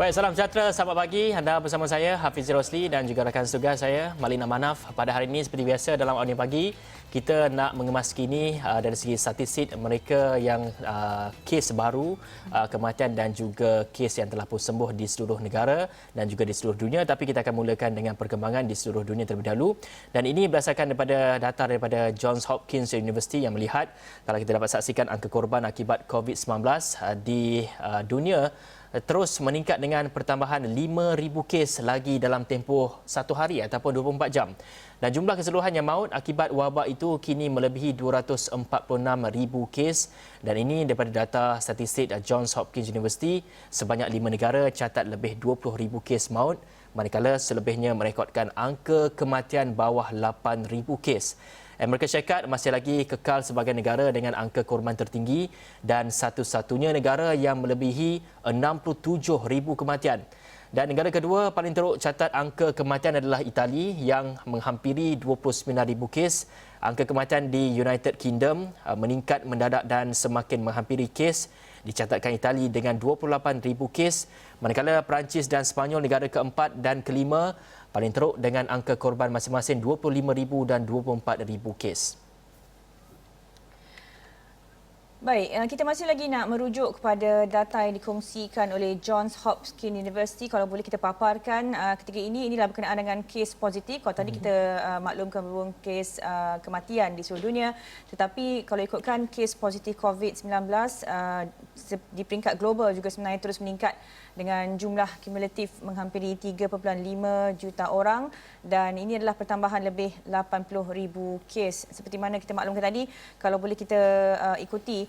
Baik, salam sejahtera, selamat pagi. Anda bersama saya, Hafiz Rosli dan juga rakan setugas saya, Malina Manaf. Pada hari ini, seperti biasa dalam Audio Pagi, kita nak mengemas kini dari segi statistik mereka yang kes baru, kematian dan juga kes yang telah pun sembuh di seluruh negara dan juga di seluruh dunia. Tapi kita akan mulakan dengan perkembangan di seluruh dunia terlebih dahulu. Dan ini berdasarkan daripada data daripada Johns Hopkins University yang melihat, kalau kita dapat saksikan angka korban akibat COVID-19 di dunia, terus meningkat dengan pertambahan 5,000 kes lagi dalam tempoh satu hari ataupun 24 jam. Dan jumlah keseluruhan yang maut akibat wabak itu kini melebihi 246,000 kes. Dan ini daripada data statistik Johns Hopkins University, sebanyak 5 negara catat lebih 20,000 kes maut, manakala selebihnya merekodkan angka kematian bawah 8,000 kes. Amerika Syarikat masih lagi kekal sebagai negara dengan angka korban tertinggi dan satu-satunya negara yang melebihi 67,000 kematian. Dan negara kedua paling teruk catat angka kematian adalah Itali yang menghampiri 29,000 kes. Angka kematian di United Kingdom meningkat mendadak dan semakin menghampiri kes. Dicatatkan Itali dengan 28,000 kes, manakala Perancis dan Sepanyol negara keempat dan kelima paling teruk dengan angka korban masing-masing 25,000 dan 24,000 kes. Baik, kita masih lagi nak merujuk kepada data yang dikongsikan oleh Johns Hopkins University. Kalau boleh kita paparkan ketika ini, inilah berkenaan dengan kes positif. Kalau tadi kita maklumkan belum kes kematian di seluruh dunia. Tetapi kalau ikutkan kes positif COVID-19 di peringkat global juga sebenarnya terus meningkat dengan jumlah kumulatif menghampiri 3.5 juta orang dan ini adalah pertambahan lebih 80,000 kes. Seperti mana kita maklumkan tadi, kalau boleh kita ikuti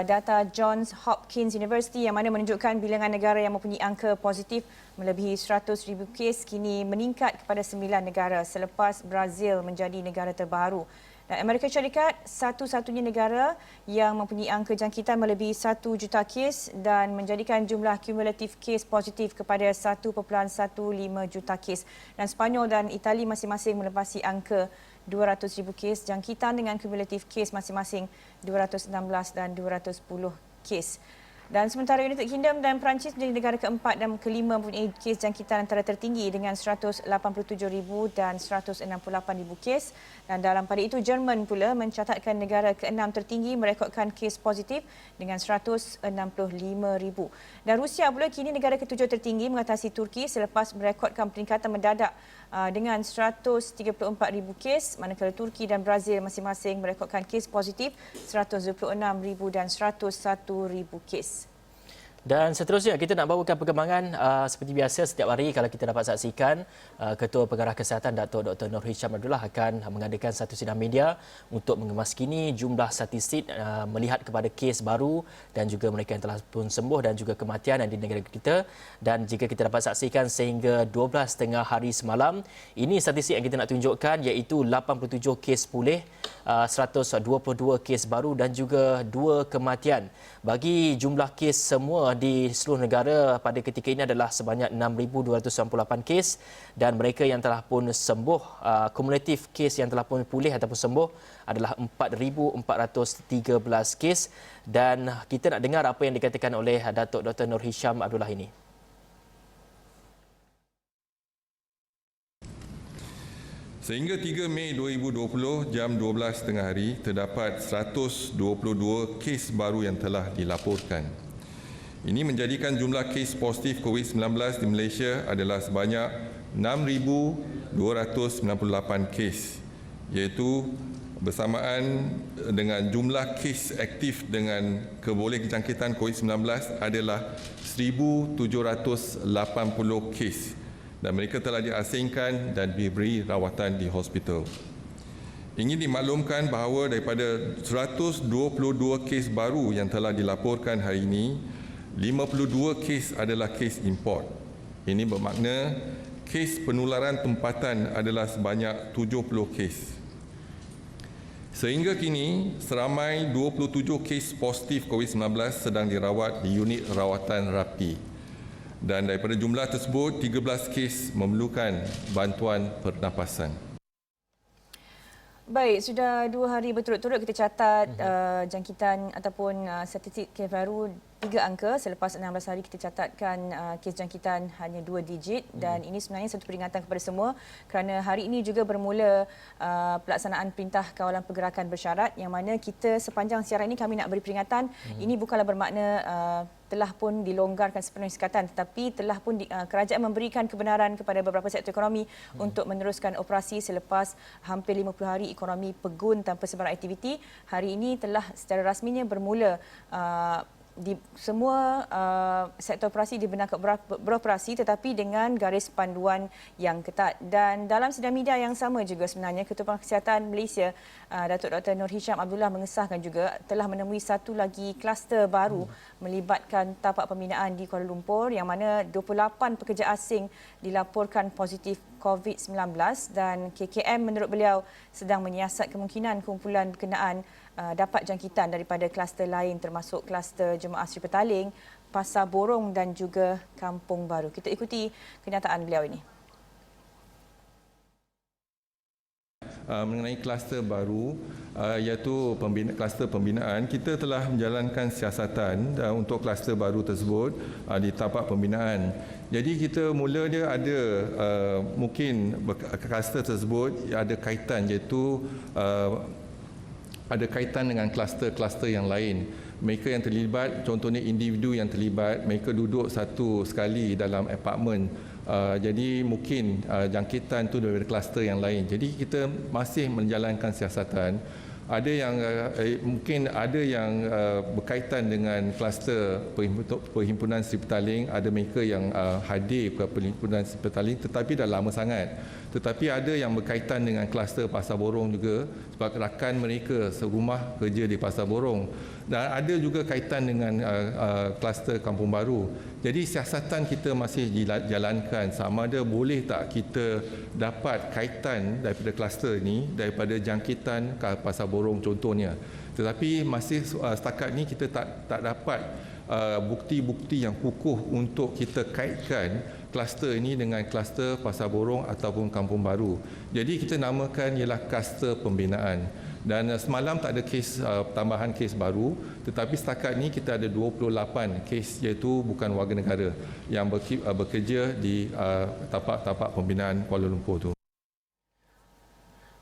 data Johns Hopkins University yang mana menunjukkan bilangan negara yang mempunyai angka positif melebihi 100,000 kes kini meningkat kepada 9 negara selepas Brazil menjadi negara terbaru. Dan Amerika Syarikat satu-satunya negara yang mempunyai angka jangkitan melebihi 1 juta kes dan menjadikan jumlah kumulatif kes positif kepada 1.15 juta kes. Dan Sepanyol dan Itali masing-masing melepasi angka 200,000 kes jangkitan dengan kumulatif kes masing-masing 216 dan 210 kes. Dan sementara United Kingdom dan Perancis menjadi negara keempat dan kelima mempunyai kes jangkitan antara tertinggi dengan 187,000 dan 168,000 kes. Dan dalam pada itu, Jerman pula mencatatkan negara keenam tertinggi merekodkan kes positif dengan 165,000. Dan Rusia pula kini negara ketujuh tertinggi mengatasi Turki selepas merekodkan peningkatan mendadak dengan 134,000 kes, manakala Turki dan Brazil masing-masing merekodkan kes positif 126,000 dan 101,000 kes. Dan seterusnya kita nak bawakan perkembangan seperti biasa setiap hari kalau kita dapat saksikan Ketua Pengarah Kesihatan Datuk Dr. Nur Hisham Abdullah akan mengadakan satu sidang media untuk mengemaskini jumlah statistik melihat kepada kes baru dan juga mereka yang telah pun sembuh dan juga kematian di negara kita. Dan jika kita dapat saksikan sehingga 12 hari semalam, ini statistik yang kita nak tunjukkan iaitu 87 kes pulih, 122 kes baru dan juga 2 kematian. Bagi jumlah kes semua di seluruh negara pada ketika ini adalah sebanyak 6,298 kes dan mereka yang telah pun sembuh, kumulatif kes yang telah pun pulih ataupun sembuh adalah 4,413 kes. Dan kita nak dengar apa yang dikatakan oleh Datuk Dr. Nur Hisham Abdullah ini. Sehingga 3 Mei 2020 jam 12 tengah hari terdapat 122 kes baru yang telah dilaporkan. Ini menjadikan jumlah kes positif COVID-19 di Malaysia adalah sebanyak 6,298 kes, iaitu bersamaan dengan jumlah kes aktif dengan keboleh jangkitan COVID-19 adalah 1,780 kes. Dan mereka telah diasingkan dan diberi rawatan di hospital. Ingin dimaklumkan bahawa daripada 122 kes baru yang telah dilaporkan hari ini, 52 kes adalah kes import. Ini bermakna kes penularan tempatan adalah sebanyak 70 kes. Sehingga kini, seramai 27 kes positif COVID-19 sedang dirawat di unit rawatan rapi. Dan daripada jumlah tersebut, 13 kes memerlukan bantuan pernafasan. Baik, sudah 2 hari berturut-turut kita catat jangkitan ataupun statistik kes baru 3 angka. Selepas 16 hari kita catatkan kes jangkitan hanya 2 digit dan ini sebenarnya satu peringatan kepada semua kerana hari ini juga bermula pelaksanaan Perintah Kawalan Pergerakan Bersyarat yang mana kita sepanjang siaran ini kami nak beri peringatan. Ini bukanlah bermakna telah pun dilonggarkan sepenuhnya sekatan tetapi telah pun kerajaan memberikan kebenaran kepada beberapa sektor ekonomi untuk meneruskan operasi selepas hampir 50 hari ekonomi pegun tanpa sebarang aktiviti. Hari ini telah secara rasminya bermula di semua sektor operasi dibenarkan beroperasi tetapi dengan garis panduan yang ketat. Dan dalam sidang media yang sama juga sebenarnya Ketua Pengarah Kesihatan Malaysia Datuk Dr. Nur Hisham Abdullah mengesahkan juga telah menemui satu lagi kluster baru melibatkan tapak pembinaan di Kuala Lumpur yang mana 28 pekerja asing dilaporkan positif COVID-19 dan KKM menurut beliau sedang menyiasat kemungkinan kumpulan berkenaan dapat jangkitan daripada kluster lain termasuk kluster Jemaah Sri Petaling, Pasar Borong dan juga Kampung Baru. Kita ikuti kenyataan beliau ini. Mengenai kluster baru iaitu kluster pembinaan, kita telah menjalankan siasatan untuk kluster baru tersebut di tapak pembinaan. Jadi kita mula dia ada mungkin kluster tersebut ada kaitan iaitu ada kaitan dengan kluster-kluster yang lain. Mereka yang terlibat, contohnya individu yang terlibat, mereka duduk satu sekali dalam apartmen. Jadi mungkin jangkitan itu daripada kluster yang lain. Jadi kita masih menjalankan siasatan. Ada yang mungkin ada yang berkaitan dengan kluster Perhimpunan Sri Petaling, ada mereka yang hadir ke Perhimpunan Sri Petaling tetapi dah lama sangat. Tetapi ada yang berkaitan dengan kluster Pasar Borong juga sebab rakan mereka serumah kerja di Pasar Borong. Dan ada juga kaitan dengan kluster Kampung Baru. Jadi siasatan kita masih dijalankan sama ada boleh tak kita dapat kaitan daripada kluster ini daripada jangkitan ke Pasar Borong contohnya. Tetapi masih setakat ni kita tak dapat bukti-bukti yang kukuh untuk kita kaitkan kluster ini dengan kluster Pasar Borong ataupun Kampung Baru. Jadi kita namakan ialah kluster pembinaan. Dan semalam tak ada kes tambahan kes baru, tetapi setakat ini kita ada 28 kes iaitu bukan warga negara yang bekerja di tapak-tapak pembinaan Kuala Lumpur tu.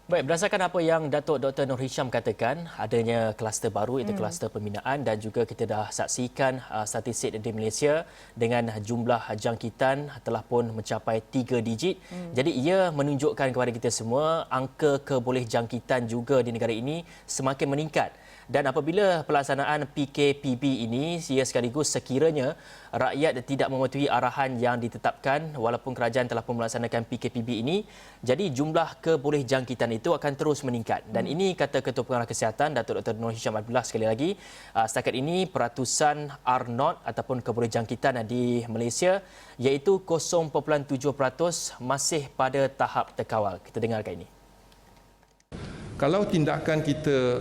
Baik, berdasarkan apa yang Datuk Dr. Nur Hisham katakan, adanya kluster baru iaitu kluster pembinaan dan juga kita dah saksikan statistik di Malaysia dengan jumlah jangkitan telah pun mencapai 3 digit. Jadi ia menunjukkan kepada kita semua angka kebolehjangkitan juga di negara ini semakin meningkat. Dan apabila pelaksanaan PKPB ini, ia sekaligus sekiranya rakyat tidak mematuhi arahan yang ditetapkan walaupun kerajaan telah pun melaksanakan PKPB ini, jadi jumlah kebolehjangkitan itu akan terus meningkat. Dan ini kata Ketua Pengarah Kesihatan Datuk Dr. Nur Hisham Abdullah sekali lagi, setakat ini peratusan R0 ataupun kebolehjangkitan di Malaysia iaitu 0.7% masih pada tahap terkawal. Kita dengarkan ini. Kalau tindakan kita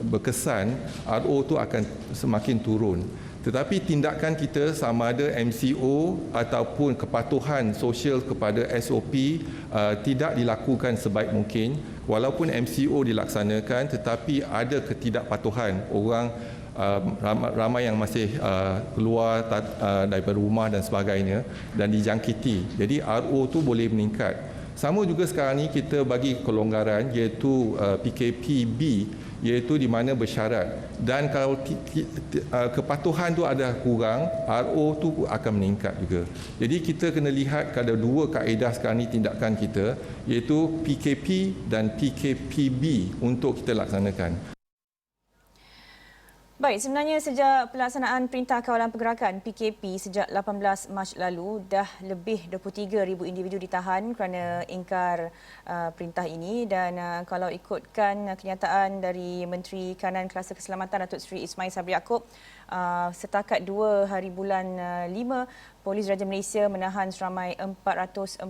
berkesan, RO itu akan semakin turun. Tetapi tindakan kita sama ada MCO ataupun kepatuhan sosial kepada SOP tidak dilakukan sebaik mungkin. Walaupun MCO dilaksanakan tetapi ada ketidakpatuhan orang ramai yang masih keluar daripada rumah dan sebagainya dan dijangkiti. Jadi RO itu boleh meningkat. Sama juga sekarang ni kita bagi kelonggaran iaitu PKPB iaitu di mana bersyarat dan kalau kepatuhan tu ada kurang RO tu akan meningkat juga. Jadi kita kena lihat ada dua kaedah sekarang ni tindakan kita iaitu PKP dan PKPB untuk kita laksanakan. Baik, sebenarnya sejak pelaksanaan Perintah Kawalan Pergerakan PKP sejak 18 Mac lalu, dah lebih 23,000 individu ditahan kerana ingkar perintah ini dan kalau ikutkan kenyataan dari Menteri Kanan Kluster Keselamatan Datuk Seri Ismail Sabri Yaakob, Setakat 2 hari bulan 5, Polis Raja Malaysia menahan seramai 414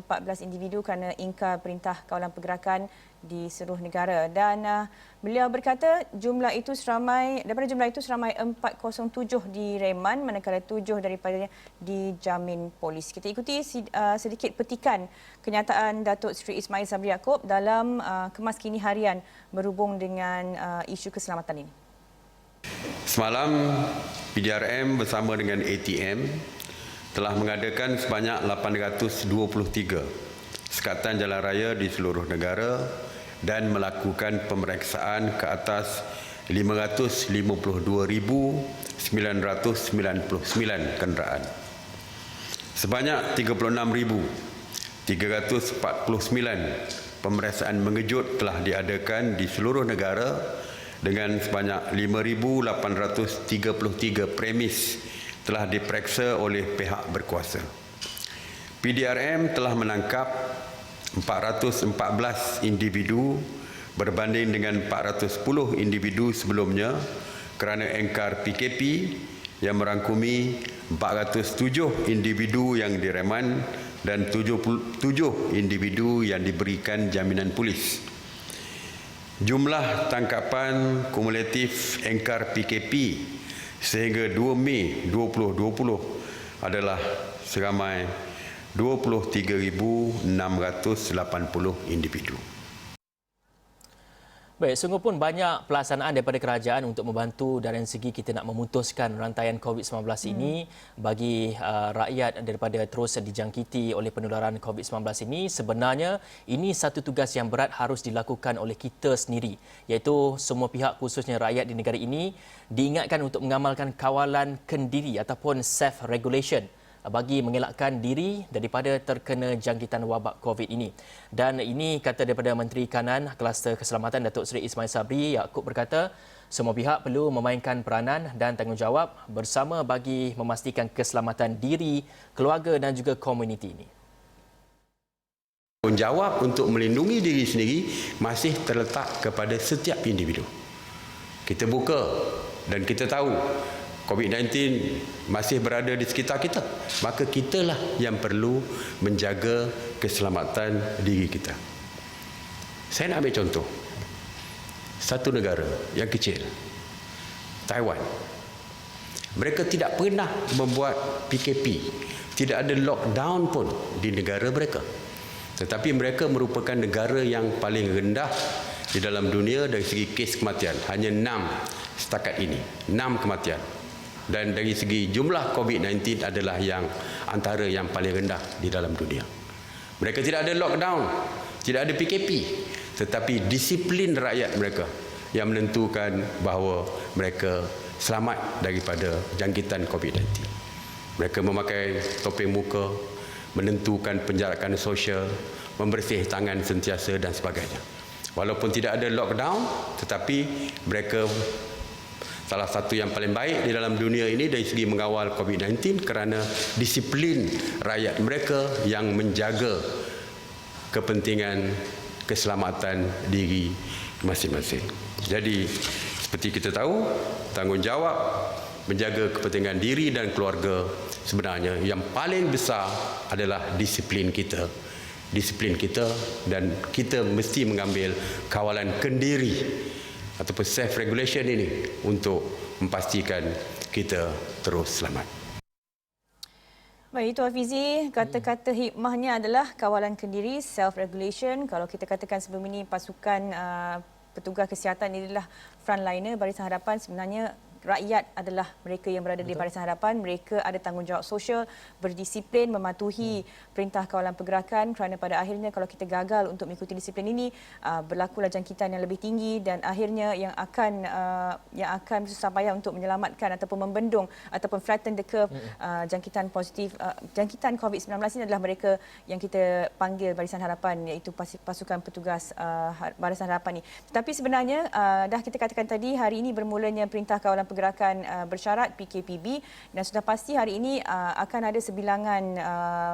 individu kerana ingkar perintah kawalan pergerakan di seluruh negara. Dan beliau berkata daripada jumlah itu seramai 407 direman manakala 7 daripadanya dijamin polis. Kita ikuti sedikit petikan kenyataan Datuk Seri Ismail Sabri Yaakob dalam Kemas Kini Harian berhubung dengan isu keselamatan ini. Semalam PDRM bersama dengan ATM telah mengadakan sebanyak 823 sekatan jalan raya di seluruh negara dan melakukan pemeriksaan ke atas 552,999 kenderaan. Sebanyak 36,349 pemeriksaan mengejut telah diadakan di seluruh negara dengan sebanyak 5,833 premis telah diperiksa oleh pihak berkuasa. PDRM telah menangkap 414 individu berbanding dengan 410 individu sebelumnya kerana engkar PKP yang merangkumi 407 individu yang direman dan 77 individu yang diberikan jaminan polis. Jumlah tangkapan kumulatif engkar PKP sehingga 2 Mei 2020 adalah seramai 23,680 individu. Baik, sungguh pun banyak pelaksanaan daripada kerajaan untuk membantu dari segi kita nak memutuskan rantaian COVID-19 ini bagi rakyat daripada terus dijangkiti oleh penularan COVID-19 ini. Sebenarnya ini satu tugas yang berat harus dilakukan oleh kita sendiri, iaitu semua pihak khususnya rakyat di negara ini diingatkan untuk mengamalkan kawalan kendiri ataupun self-regulation bagi mengelakkan diri daripada terkena jangkitan wabak COVID ini. Dan ini kata daripada Menteri Kanan Kluster Keselamatan Datuk Seri Ismail Sabri Yaakob berkata, semua pihak perlu memainkan peranan dan tanggungjawab bersama bagi memastikan keselamatan diri, keluarga dan juga komuniti ini. Tanggungjawab untuk melindungi diri sendiri masih terletak kepada setiap individu. Kita buka dan kita tahu COVID-19 masih berada di sekitar kita, maka kitalah yang perlu menjaga keselamatan diri kita. Saya nak ambil contoh. Satu negara yang kecil, Taiwan. Mereka tidak pernah membuat PKP, tidak ada lockdown pun di negara mereka. Tetapi mereka merupakan negara yang paling rendah di dalam dunia dari segi kes kematian. Hanya 6 setakat ini, 6 kematian. Dan dari segi jumlah COVID-19 adalah antara yang paling rendah di dalam dunia. Mereka tidak ada lockdown, tidak ada PKP, tetapi disiplin rakyat mereka yang menentukan bahawa mereka selamat daripada jangkitan COVID-19. Mereka memakai topeng muka, menentukan penjarakan sosial, membersih tangan sentiasa dan sebagainya. Walaupun tidak ada lockdown, tetapi mereka salah satu yang paling baik di dalam dunia ini dari segi mengawal COVID-19 kerana disiplin rakyat mereka yang menjaga kepentingan keselamatan diri masing-masing. Jadi seperti kita tahu, tanggungjawab menjaga kepentingan diri dan keluarga sebenarnya yang paling besar adalah disiplin kita. Disiplin kita dan kita mesti mengambil kawalan kendiri ataupun self-regulation ini untuk memastikan kita terus selamat. Baik, itu Hafizi. Kata-kata hikmahnya adalah kawalan kendiri, self-regulation. Kalau kita katakan sebelum ini pasukan petugas kesihatan ini adalah frontliner, barisan hadapan, sebenarnya rakyat adalah mereka yang berada di barisan hadapan. Mereka ada tanggungjawab sosial, berdisiplin, mematuhi perintah kawalan pergerakan kerana pada akhirnya kalau kita gagal untuk mengikuti disiplin ini, berlakulah jangkitan yang lebih tinggi dan akhirnya yang akan susah payah untuk menyelamatkan ataupun membendung ataupun flatten the curve jangkitan positif, jangkitan COVID-19 ini adalah mereka yang kita panggil barisan hadapan, iaitu pasukan petugas barisan hadapan ini. Tetapi sebenarnya dah kita katakan tadi, hari ini bermulanya perintah kawalan pergerakan Pergerakan Bersyarat PKPB, dan sudah pasti hari ini akan ada sebilangan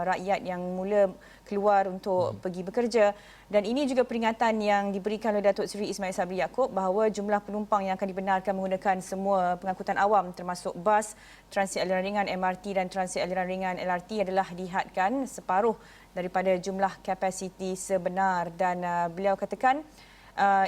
rakyat yang mula keluar untuk pergi bekerja, dan ini juga peringatan yang diberikan oleh Datuk Seri Ismail Sabri Yaakob bahawa jumlah penumpang yang akan dibenarkan menggunakan semua pengangkutan awam termasuk bas, transit aliran ringan MRT dan transit aliran ringan LRT adalah dihadkan separuh daripada jumlah kapasiti sebenar, dan beliau katakan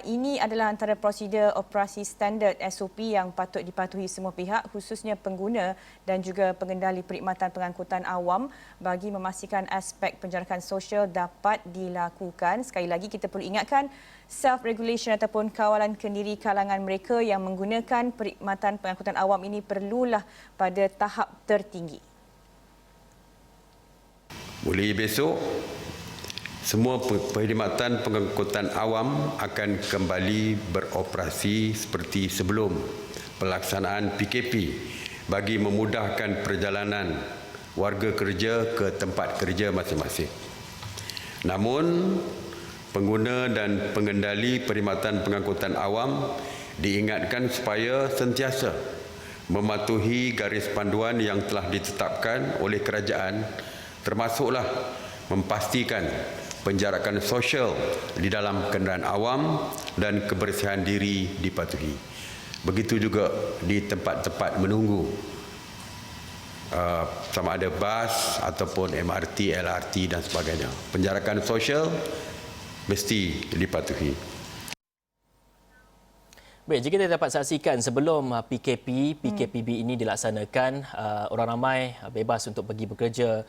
ini adalah antara prosedur operasi standard SOP yang patut dipatuhi semua pihak, khususnya pengguna dan juga pengendali perkhidmatan pengangkutan awam bagi memastikan aspek penjarakan sosial dapat dilakukan. Sekali lagi kita perlu ingatkan, self-regulation ataupun kawalan kendiri kalangan mereka yang menggunakan perkhidmatan pengangkutan awam ini perlulah pada tahap tertinggi. Mulai besok, semua perkhidmatan pengangkutan awam akan kembali beroperasi seperti sebelum pelaksanaan PKP bagi memudahkan perjalanan warga kerja ke tempat kerja masing-masing. Namun, pengguna dan pengendali perkhidmatan pengangkutan awam diingatkan supaya sentiasa mematuhi garis panduan yang telah ditetapkan oleh kerajaan, termasuklah memastikan penjarakan sosial di dalam kenderaan awam dan kebersihan diri dipatuhi. Begitu juga di tempat-tempat menunggu, sama ada bas ataupun MRT, LRT dan sebagainya. Penjarakan sosial mesti dipatuhi. Baik, jika kita dapat saksikan sebelum PKPB ini dilaksanakan, orang ramai bebas untuk pergi bekerja,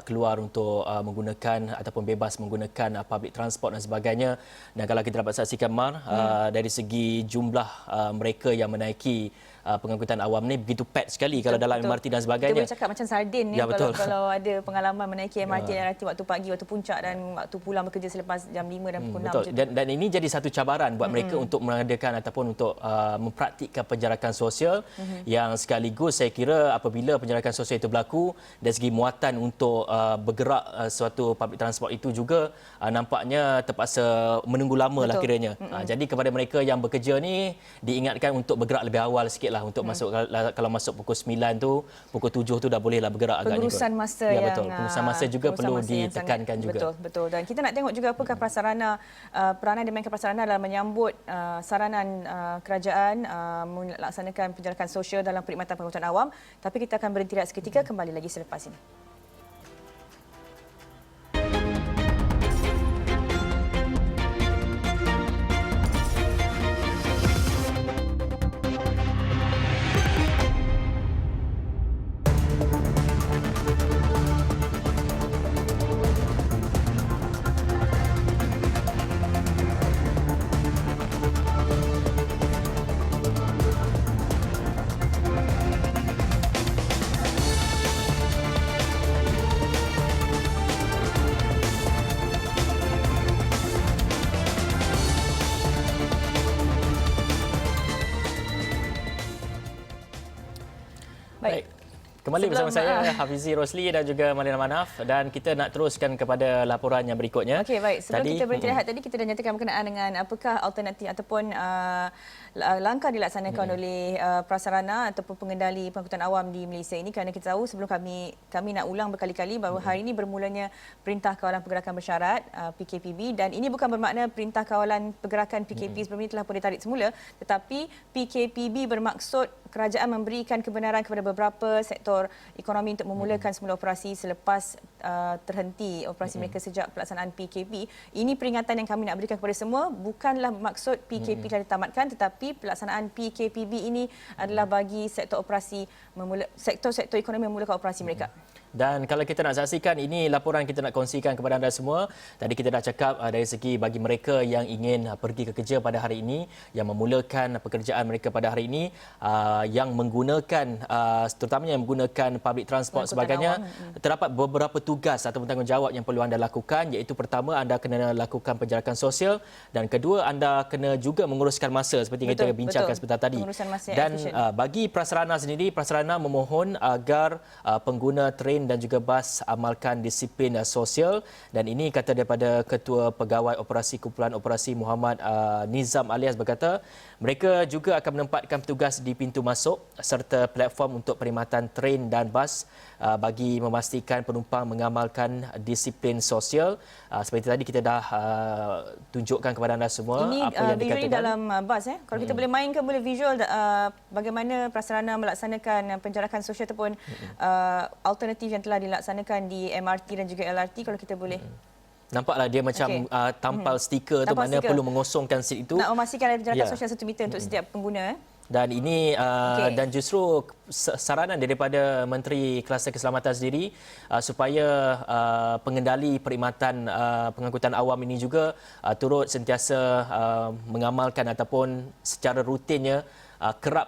keluar untuk menggunakan ataupun bebas menggunakan public transport dan sebagainya. Dan kalau kita dapat saksikan, Mar, dari segi jumlah mereka yang menaiki pengangkutan awam ni begitu packed sekali, betul, kalau dalam MRT dan sebagainya. Kita boleh cakap macam sardin ya, kalau ada pengalaman menaiki MRT dan LRT waktu pagi, waktu puncak dan waktu pulang bekerja selepas jam 5 dan pukul 6. Betul. Dan ini jadi satu cabaran buat mereka untuk mengadakan ataupun untuk mempraktikkan penjarakan sosial yang sekaligus saya kira apabila penjarakan sosial itu berlaku, dari segi muatan untuk bergerak suatu public transport itu juga nampaknya terpaksa menunggu lama lah kiranya. Jadi kepada mereka yang bekerja ni diingatkan untuk bergerak lebih awal sikit lah, untuk masuk, kalau masuk pukul 9 tu, pukul 7 tu dah bolehlah bergerak agaknya. Pengurusan masa ya, yang betul. Pengurusan masa juga perlu ditekankan juga. Betul. Dan kita nak tengok juga apakah prasarana, peranan dimainkan prasarana dalam menyambut saranan kerajaan melaksanakan penjarakan sosial dalam perkhidmatan pengangkutan awam. Tapi kita akan berhenti rehat seketika, kembali lagi selepas ini. Baik. Kembali bersama saya Hafizi Rosli dan juga Malina Manaf, dan kita nak teruskan kepada laporan yang berikutnya. Okey, baik. Sebelum kita berhenti rehat tadi, kita dah nyatakan berkenaan dengan apakah alternatif ataupun langkah dilaksanakan oleh prasarana ataupun pengendali pengangkutan awam di Malaysia ini, kerana kita tahu sebelum kami nak ulang berkali-kali bahawa hari ini bermulanya Perintah Kawalan Pergerakan Bersyarat PKPB, dan ini bukan bermakna Perintah Kawalan Pergerakan PKP sebelum ini telah pun ditarik semula, tetapi PKPB bermaksud kerajaan memberikan kebenaran kepada beberapa sektor ekonomi untuk memulakan semula operasi selepas terhenti operasi mereka sejak pelaksanaan PKP. Ini peringatan yang kami nak berikan kepada semua, bukanlah maksud PKP telah ditamatkan, tetapi pelaksanaan PKPB ini adalah bagi sektor operasi sektor-sektor ekonomi memulakan operasi mereka. Dan kalau kita nak saksikan, ini laporan kita nak kongsikan kepada anda semua. Tadi kita dah cakap dari segi bagi mereka yang ingin pergi ke kerja pada hari ini, yang memulakan pekerjaan mereka pada hari ini, yang menggunakan terutamanya yang menggunakan public transport sebagainya, terdapat beberapa tugas atau tanggungjawab yang perlu anda lakukan, iaitu pertama, anda kena lakukan penjarakan sosial, dan kedua, anda kena juga menguruskan masa seperti yang kita bincangkan sebentar tadi. Pengurusan masa dan bagi prasarana sendiri, prasarana memohon agar pengguna train train dan juga bas amalkan disiplin sosial, dan ini kata daripada Ketua Pegawai Operasi Kumpulan Operasi Muhammad Nizam Alias berkata mereka juga akan menempatkan petugas di pintu masuk serta platform untuk perkhidmatan train dan bas bagi memastikan penumpang mengamalkan disiplin sosial. Seperti tadi kita dah tunjukkan kepada anda semua ini apa yang visual dikatakan dalam bas. Kalau kita boleh mainkan boleh visual bagaimana prasarana melaksanakan penjarakan sosial ataupun alternatif yang telah dilaksanakan di MRT dan juga LRT, kalau kita boleh. Nampaklah dia macam tampal stiker tu, Tampal mana stiker. perlu mengosongkan seat itu. Nak memastikan ada jarakan Ya. sosial 1 meter untuk setiap pengguna. Dan ini dan justru saranan daripada Menteri Kluster Keselamatan sendiri supaya pengendali perkhidmatan pengangkutan awam ini juga turut sentiasa mengamalkan ataupun secara rutinnya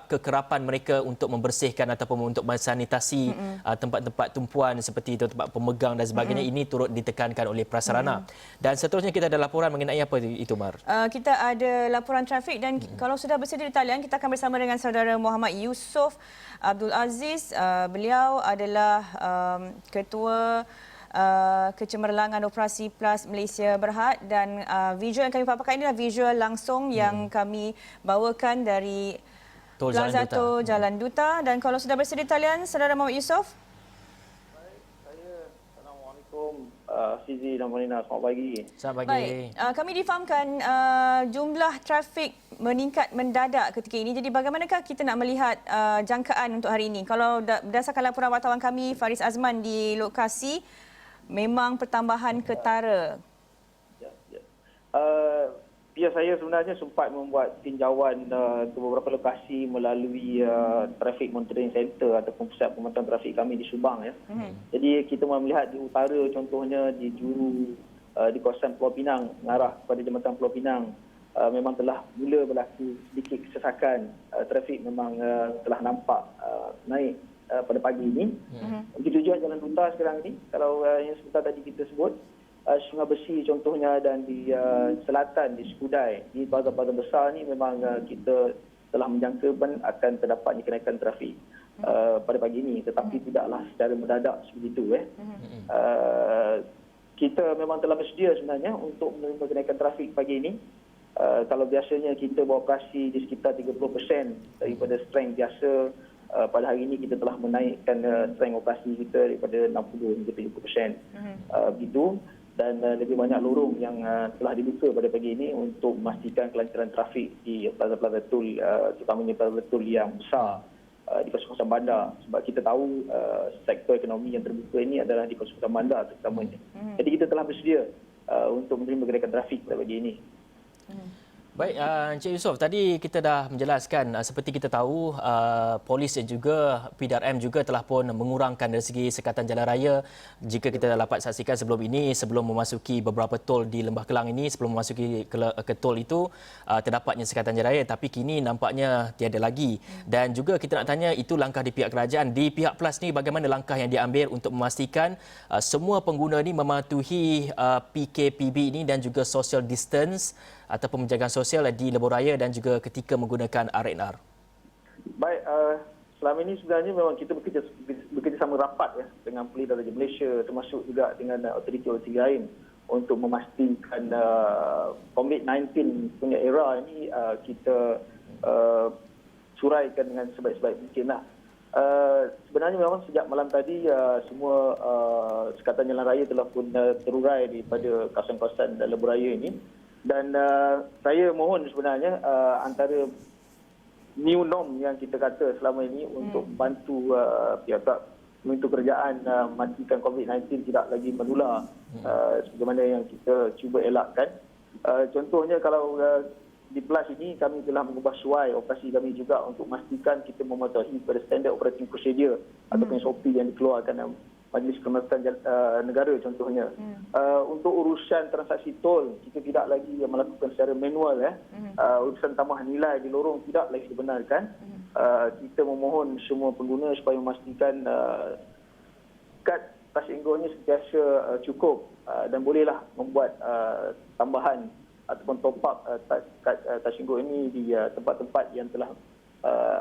kekerapan mereka untuk membersihkan ataupun untuk mensanitasi tempat-tempat tumpuan seperti itu, tempat pemegang dan sebagainya. Ini turut ditekankan oleh prasarana. Dan seterusnya kita ada laporan mengenai apa itu, Mar? Kita ada laporan trafik dan kalau sudah bersedia di talian, kita akan bersama dengan saudara Muhammad Yusof Abdul Aziz. Beliau adalah Ketua Kecemerlangan Operasi Plus Malaysia Berhad, dan visual yang kami paparkan ini adalah visual langsung yang kami bawakan dari Plaza Tol Jalan Duta. Dan kalau sudah bersedia di talian, saudara Muhammad Yusof. Assalamualaikum Fizi dan Marina, selamat pagi. Selamat pagi. Baik, kami difahamkan jumlah trafik meningkat mendadak ketika ini. Jadi bagaimanakah kita nak melihat jangkaan untuk hari ini? Kalau berdasarkan laporan wartawan kami, Faris Azman di lokasi, memang pertambahan ketara. Pihak saya sebenarnya sempat membuat tinjauan ke beberapa lokasi melalui Traffic Monitoring Center ataupun pusat pemantauan trafik kami di Subang. Jadi kita melihat di utara, contohnya di juru di kawasan Pulau Pinang mengarah kepada jambatan Pulau Pinang, memang telah mula berlaku sedikit kesesakan. Trafik memang telah nampak naik pada pagi ini. Begitu juga Jalan Duta sekarang ini, kalau yang sebentar tadi kita sebut, Sungai Besi contohnya, dan di selatan di Skudai, di bazar-bazar besar ni memang kita telah menjangkakan akan terdapatnya kenaikan trafik pada pagi ini, tetapi tidaklah secara mendadak sebegitu. Kita memang telah bersedia sebenarnya untuk menerima kenaikan trafik pagi ini. Kalau biasanya kita beroperasi di sekitar 30% daripada strength biasa, pada hari ini kita telah menaikkan strength operasi kita daripada 60 hingga 70%. Begitu. Dan lebih banyak lorong yang telah dibuka pada pagi ini untuk memastikan kelancaran trafik di plaza-plaza tol, terutamanya plaza tol yang besar di kawasan bandar. Sebab kita tahu sektor ekonomi yang terbuka ini adalah di kawasan bandar terutamanya. Jadi kita telah bersedia untuk menerima kenaikan trafik pada pagi ini. Baik, Encik Yusof, tadi kita dah menjelaskan seperti kita tahu polis dan juga PDRM juga telah pun mengurangkan dari segi sekatan jalan raya. Jika kita dapat saksikan sebelum ini, sebelum memasuki beberapa tol di Lembah Kelang ini, sebelum memasuki ke tol itu terdapatnya sekatan jalan raya, tapi kini nampaknya tiada lagi. Dan juga kita nak tanya, itu langkah di pihak kerajaan. Di pihak PLUS ni bagaimana langkah yang diambil untuk memastikan semua pengguna ini mematuhi PKPB ini dan juga social distance ataupun penjagaan sosial di lebuh raya dan juga ketika menggunakan RNR? Baik, selama ini sebenarnya memang kita bekerjasama rapat dengan Polis Daraja Malaysia, termasuk juga dengan otoriti-otoriti lain untuk memastikan COVID-19 punya era ini kita suraikan dengan sebaik-baik mungkin. Sebenarnya memang sejak malam tadi semua sekatan jalan raya telah pun terurai daripada kawasan-kawasan lebuh raya ini. Dan saya mohon sebenarnya antara new norm yang kita kata selama ini untuk membantu pihak kerajaan memastikan COVID-19 tidak lagi menular sebagaimana yang kita cuba elakkan. Contohnya kalau di PLUS ini kami telah mengubah suai operasi kami juga untuk memastikan kita mematuhi pada standard operating procedure ataupun SOP yang dikeluarkan Majlis Kehormatan Negara contohnya. Untuk urusan transaksi tol, kita tidak lagi melakukan secara manual. Urusan tambah nilai di lorong tidak lagi dibenarkan. Kita memohon semua pengguna supaya memastikan kad Tasinggonya sentiasa cukup dan bolehlah membuat tambahan ataupun top up kad Tasinggo ini di tempat-tempat yang telah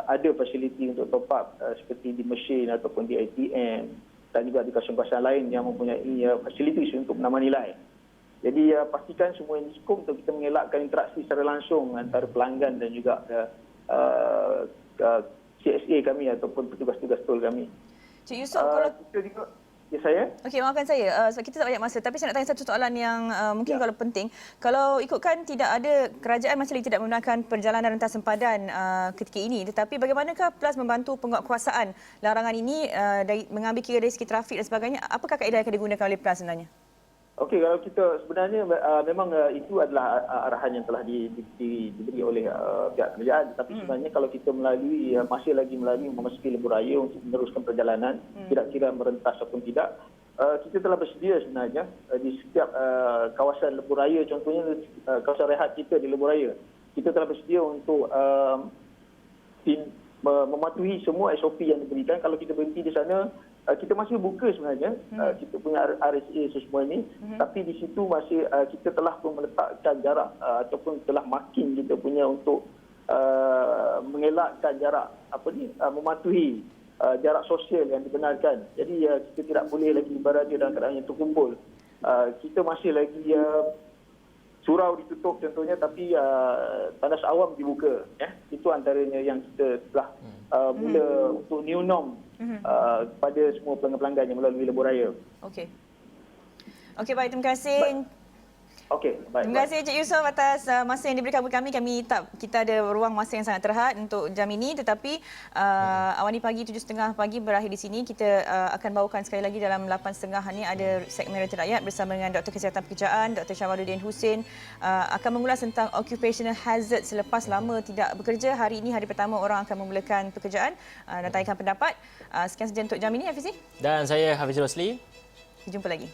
ada fasiliti untuk top up seperti di mesin ataupun di ATM. dan juga di kawasan-kawasan lain yang mempunyai fasilitis untuk menambah nilai. Jadi pastikan semua yang dihukum untuk kita mengelakkan interaksi secara langsung antara pelanggan dan juga CSA kami ataupun petugas-petugas tol kami. Cik Yusof, kalau kita juga, ya saya? okey, maafkan saya. Sebab kita tak banyak masa, tapi saya nak tanya satu soalan yang mungkin kalau penting. Kalau ikutkan tidak ada, kerajaan masih lagi tidak menggunakan perjalanan rentas sempadan ketika ini, tetapi bagaimanakah PLAS membantu penguatkuasaan larangan ini dari mengambil kira dari segi trafik dan sebagainya? Apakah kaedah yang akan digunakan oleh PLAS sebenarnya? Okey, kalau kita sebenarnya memang itu adalah arahan yang telah diberi oleh pihak kerajaan. Tapi sebenarnya kalau kita masih lagi melalui memasuki lebuh raya untuk meneruskan perjalanan, tidak kira merentas ataupun tidak, kita telah bersedia sebenarnya di setiap kawasan lebuh raya, contohnya kawasan rehat kita di lebuh raya. Kita telah bersedia untuk mematuhi semua SOP yang diberikan. Kalau kita berhenti di sana, kita masih buka sebenarnya, kita punya RSA semua ini, tapi di situ masih kita telah pun meletakkan jarak ataupun telah makin kita punya untuk mengelakkan jarak mematuhi jarak sosial yang dibenarkan. Jadi kita tidak boleh lagi berada dalam keadaan yang terkumpul. Kita masih lagi surau ditutup contohnya, tapi tandas awam dibuka. Itu antaranya yang kita telah mula untuk new norm kepada semua pelanggan-pelanggan yang melalui lebuh raya. Okey. Okey, baik, terima kasih. Okey, baik. Terima kasih Cik Yusof atas masa yang diberikan kepada kami. Kita ada ruang masa yang sangat terhad untuk jam ini, tetapi Awani Pagi 7.30 pagi berakhir di sini. Kita akan bawakan sekali lagi dalam 8.30 ni ada segmen Reti Rakyat bersama dengan Dr. Kesihatan Pekerjaan Dr. Syamaluddin Hussein, akan mengulas tentang occupational hazard selepas lama tidak bekerja. Hari ini hari pertama orang akan memulakan pekerjaan dan tanyakan pendapat. Sekian saja untuk jam ini, Hafizi. Dan saya Hafiz Rosli. Jumpa lagi.